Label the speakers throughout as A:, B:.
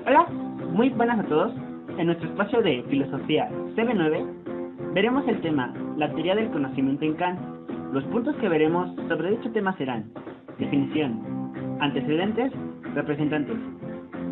A: Hola, muy buenas a todos. En nuestro espacio de Filosofía CB9 veremos el tema la teoría del conocimiento en Kant. Los puntos que veremos sobre dicho tema serán definición, antecedentes, representantes,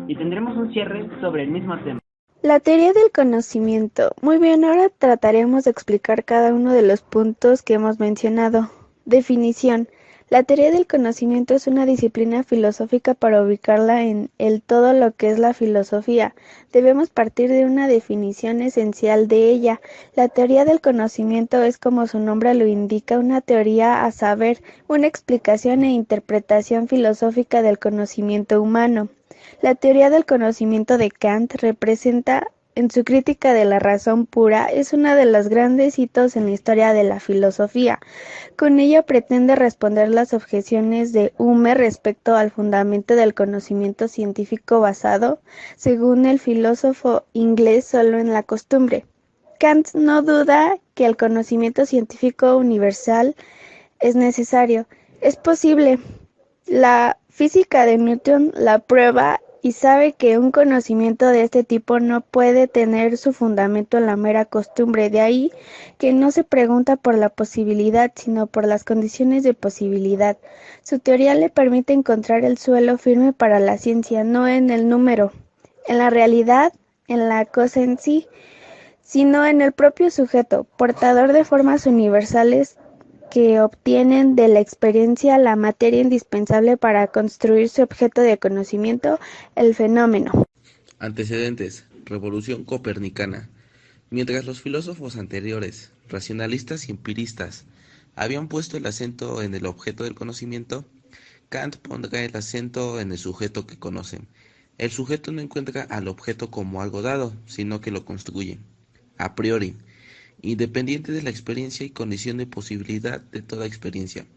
A: y tendremos un cierre sobre el mismo tema.
B: La teoría del conocimiento. Muy bien, ahora trataremos de explicar cada uno de los puntos que hemos mencionado. Definición. La teoría del conocimiento es una disciplina filosófica para ubicarla en el todo lo que es la filosofía. Debemos partir de una definición esencial de ella. La teoría del conocimiento es, como su nombre lo indica, una teoría, a saber, una explicación e interpretación filosófica del conocimiento humano. La teoría del conocimiento de Kant representa, en su crítica de la razón pura, es uno de los grandes hitos en la historia de la filosofía. Con ella pretende responder las objeciones de Hume respecto al fundamento del conocimiento científico basado, según el filósofo inglés, solo en la costumbre. Kant no duda que el conocimiento científico universal es necesario, es posible. La física de Newton la prueba y sabe que un conocimiento de este tipo no puede tener su fundamento en la mera costumbre. De ahí que no se pregunta por la posibilidad, sino por las condiciones de posibilidad. Su teoría le permite encontrar el suelo firme para la ciencia, no en el número, en la realidad, en la cosa en sí, sino en el propio sujeto, portador de formas universales que obtienen de la experiencia la materia indispensable para construir su objeto de conocimiento, el fenómeno.
C: Antecedentes: Revolución copernicana. Mientras los filósofos anteriores, racionalistas y empiristas, habían puesto el acento en el objeto del conocimiento, Kant pondrá el acento en el sujeto que conoce. El sujeto no encuentra al objeto como algo dado, sino que lo construye, a priori, independiente de la experiencia y condición de posibilidad de toda experiencia.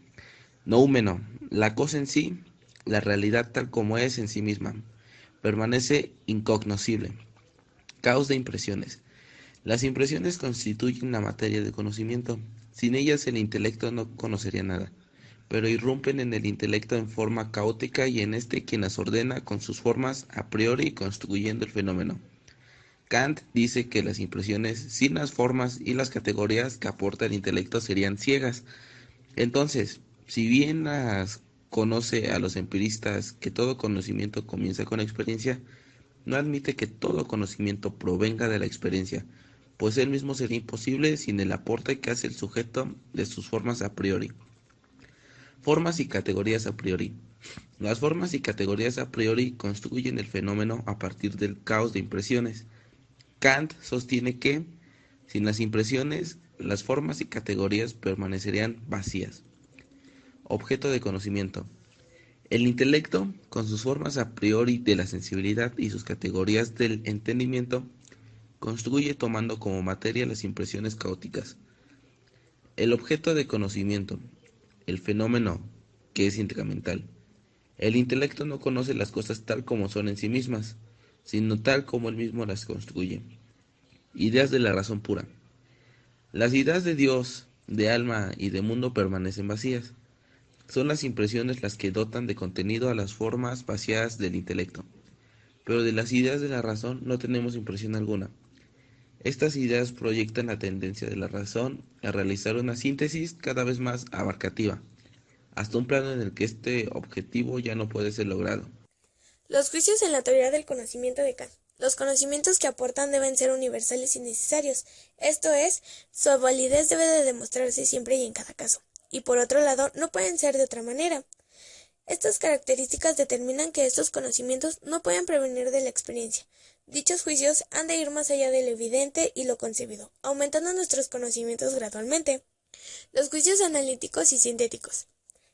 C: Noumeno, la cosa en sí, la realidad tal como es en sí misma, permanece incognoscible. Caos de impresiones. Las impresiones constituyen la materia de conocimiento. Sin ellas el intelecto no conocería nada, pero irrumpen en el intelecto en forma caótica y en este quien las ordena con sus formas a priori construyendo el fenómeno. Kant dice que las impresiones sin las formas y las categorías que aporta el intelecto serían ciegas. Entonces, si bien las conoce a los empiristas que todo conocimiento comienza con experiencia, no admite que todo conocimiento provenga de la experiencia, pues él mismo sería imposible sin el aporte que hace el sujeto de sus formas a priori. Formas y categorías a priori. Las formas y categorías a priori construyen el fenómeno a partir del caos de impresiones. Kant sostiene que, sin las impresiones, las formas y categorías permanecerían vacías. Objeto de conocimiento. El intelecto, con sus formas a priori de la sensibilidad y sus categorías del entendimiento, construye tomando como materia las impresiones caóticas. El objeto de conocimiento, el fenómeno que es incremental. El intelecto no conoce las cosas tal como son en sí mismas, sino tal como él mismo las construye. Ideas de la razón pura. Las ideas de Dios, de alma y de mundo permanecen vacías. Son las impresiones las que dotan de contenido a las formas vacías del intelecto. Pero de las ideas de la razón no tenemos impresión alguna. Estas ideas proyectan la tendencia de la razón a realizar una síntesis cada vez más abarcativa, hasta un plano en el que este objetivo ya no puede ser logrado.
D: Los juicios en la teoría del conocimiento de Kant. Los conocimientos que aportan deben ser universales y necesarios, esto es, su validez debe de demostrarse siempre y en cada caso, y por otro lado, no pueden ser de otra manera. Estas características determinan que estos conocimientos no pueden provenir de la experiencia. Dichos juicios han de ir más allá de lo evidente y lo concebido, aumentando nuestros conocimientos gradualmente. Los juicios analíticos y sintéticos.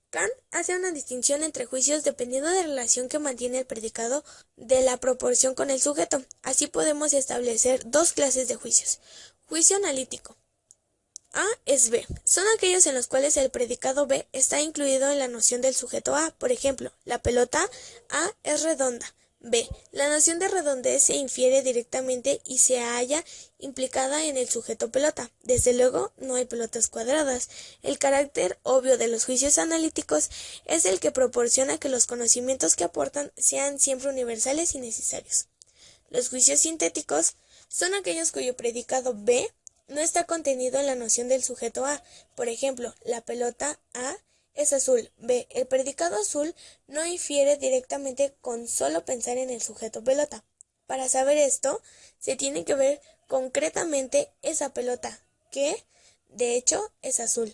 D: Kant hace una distinción entre juicios dependiendo de la relación que mantiene el predicado de la proporción con el sujeto. Así podemos establecer dos clases de juicios. Juicio analítico. A es B. Son aquellos en los cuales el predicado B está incluido en la noción del sujeto A. Por ejemplo, la pelota A es redonda. B. La noción de redondez se infiere directamente y se halla implicada en el sujeto pelota. Desde luego, no hay pelotas cuadradas. El carácter obvio de los juicios analíticos es el que proporciona que los conocimientos que aportan sean siempre universales y necesarios. Los juicios sintéticos son aquellos cuyo predicado B no está contenido en la noción del sujeto A. Por ejemplo, la pelota A es azul. B. El predicado azul no infiere directamente con solo pensar en el sujeto pelota. Para saber esto, se tiene que ver concretamente esa pelota, que, de hecho, es azul.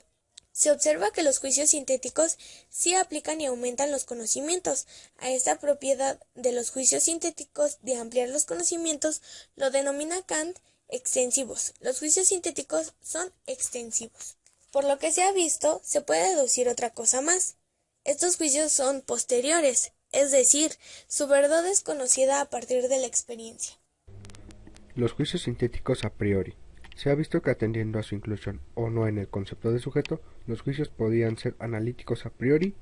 D: Se observa que los juicios sintéticos sí aplican y aumentan los conocimientos. A esta propiedad de los juicios sintéticos de ampliar los conocimientos lo denomina Kant extensivos. Los juicios sintéticos son extensivos. Por lo que se ha visto, se puede deducir otra cosa más. Estos juicios son posteriores, es decir, su verdad es conocida a partir de la experiencia.
E: Los juicios sintéticos a priori. Se ha visto que atendiendo a su inclusión o no en el concepto de sujeto, los juicios podían ser analíticos a priori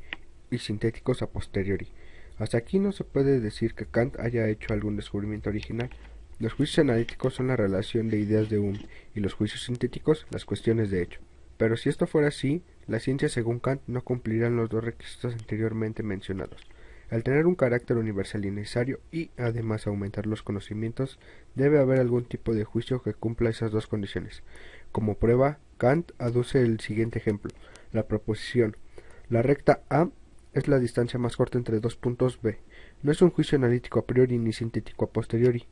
E: y sintéticos a posteriori. Hasta aquí no se puede decir que Kant haya hecho algún descubrimiento original. Los juicios analíticos son la relación de ideas de Hume y los juicios sintéticos las cuestiones de hecho. Pero si esto fuera así, la ciencia según Kant no cumplirían los dos requisitos anteriormente mencionados. Al tener un carácter universal y necesario y además aumentar los conocimientos, debe haber algún tipo de juicio que cumpla esas dos condiciones. Como prueba, Kant aduce el siguiente ejemplo, la proposición: la recta A es la distancia más corta entre dos puntos B. No es un juicio analítico a priori ni sintético a posteriori.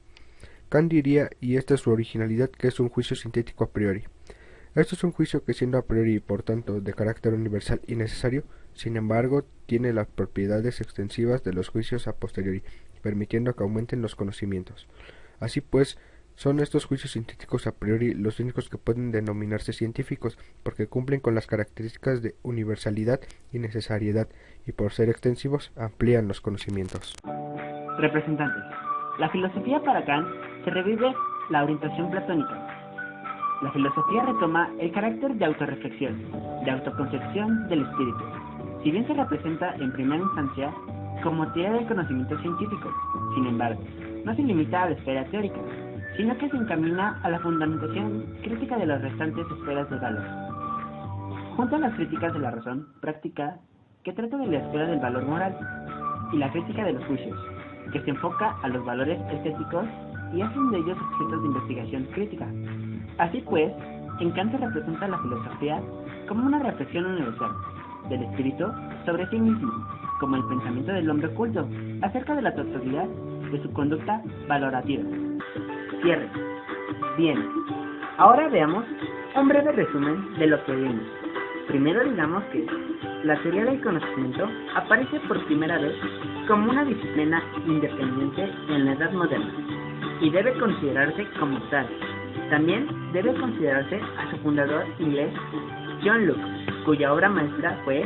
E: Kant diría, y esta es su originalidad, que es un juicio sintético a priori. Esto es un juicio que, siendo a priori y por tanto de carácter universal y necesario, sin embargo tiene las propiedades extensivas de los juicios a posteriori, permitiendo que aumenten los conocimientos. Así pues, son estos juicios sintéticos a priori los únicos que pueden denominarse científicos, porque cumplen con las características de universalidad y necesariedad, y por ser extensivos amplían los conocimientos.
A: Representantes. La filosofía para Kant se revive la orientación platónica. La filosofía retoma el carácter de autorreflexión, de autoconcepción del espíritu. Si bien se representa en primera instancia como teoría del conocimiento científico, sin embargo, no se limita a la esfera teórica, sino que se encamina a la fundamentación crítica de las restantes esferas de valor. Junto a las críticas de la razón práctica, que trata de la esfera del valor moral, y la crítica de los juicios, que se enfoca a los valores estéticos y hacen de ellos objetos de investigación crítica. Así pues, en Kant se representa la filosofía como una reflexión universal del espíritu sobre sí mismo, como el pensamiento del hombre oculto acerca de la totalidad de su conducta valorativa. Cierre. Bien, ahora veamos un breve resumen de lo que vimos. Primero digamos que la teoría del conocimiento aparece por primera vez como una disciplina independiente en la Edad Moderna y debe considerarse como tal. También debe considerarse a su fundador inglés, John Locke, cuya obra maestra fue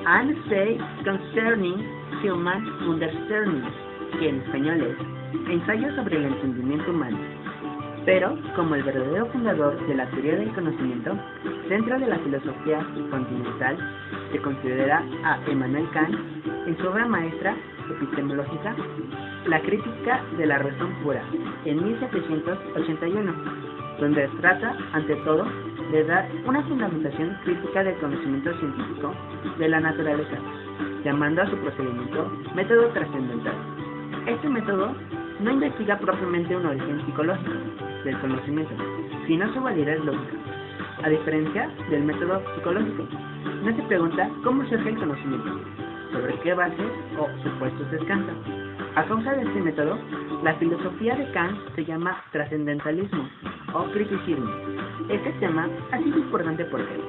A: An Essay Concerning Human Understanding, que en español es Ensayo sobre el entendimiento humano. Pero, como el verdadero fundador de la teoría del conocimiento, centro de la filosofía continental, se considera a Immanuel Kant en su obra maestra epistemológica, La crítica de la razón pura, en 1781, donde trata, ante todo, de dar una fundamentación crítica del conocimiento científico de la naturaleza, llamando a su procedimiento método trascendental. Este método no investiga propiamente un origen psicológico del conocimiento, sino su validez lógica. A diferencia del método psicológico, no se pregunta cómo surge el conocimiento, sobre qué bases o supuestos descansa. A causa de este método, la filosofía de Kant se llama trascendentalismo o criticismo. Este tema ha sido importante porque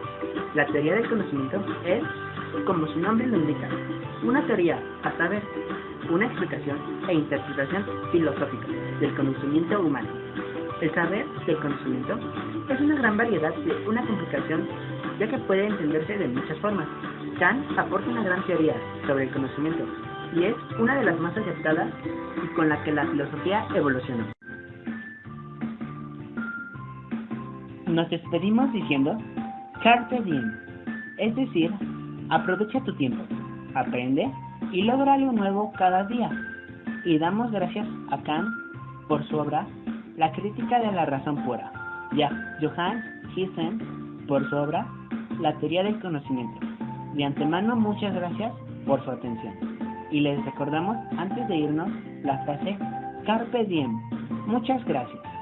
A: la teoría del conocimiento es, como su nombre lo indica, una teoría, a saber, una explicación e interpretación filosófica del conocimiento humano. El saber del conocimiento es una gran variedad de una complicación, ya que puede entenderse de muchas formas. Kant aporta una gran teoría sobre el conocimiento y es una de las más aceptadas y con la que la filosofía evolucionó. Nos despedimos diciendo Carpe diem, es decir, aprovecha tu tiempo, aprende y logra algo nuevo cada día. y damos gracias a Kant por su obra La crítica de la razón pura y a Johannes Hyssen por su obra La teoría del conocimiento. De antemano, muchas gracias por su atención. Y les recordamos antes de irnos la frase Carpe Diem. Muchas gracias.